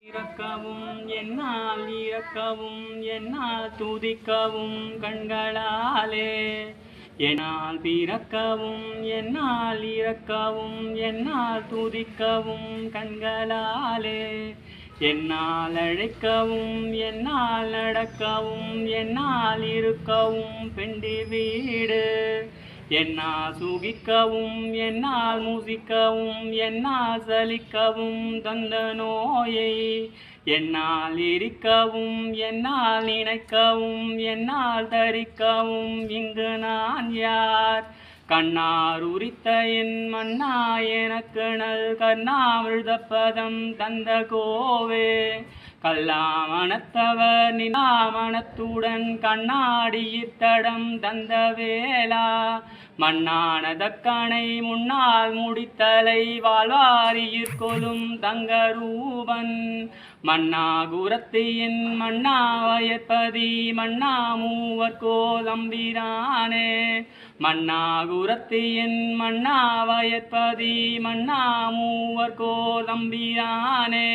இறக்கவும் என்னால் இறக்கவும் என்னால் துதிக்கவும் கண்களாலே என்னால் பிறக்கவும் என்னால் இறக்கவும் என்னால் துதிக்கவும் கண்களாலே என்னால் அழைக்கவும் என்னால் நடக்கவும் என்னால் இருக்கவும் பெண்டி வீடு என்னால் சுகிக்கவும் என்னால் மூசிக்கவும் என்னால் சலிக்கவும் தந்த நோயை என்னால் இருக்கவும் என்னால் நினைக்கவும் என்னால் தரிக்கவும் இங்கு நான் யார் கண்ணார் உரித்த என் மன்னா எனக்கு நல் கண்ணாமிழ்தப்பதம் தந்த கோவே கல்லாமணத்தவர் நிலாமணத்துடன் கண்ணாடியித்தடம் தந்த வேளா மண்ணானதக்கணை முன்னால் முடித்தலை வாழ்வாரியிற்கொலும் தங்க ரூபன் மன்னாகுரத்தியின் மன்னா வயற்பதி மன்னா மூவர் கோலம்பிரானே மன்னாகுரத்தியின் மன்னா வயற்பதி மன்னா மூவர் கோலம்பிரானே.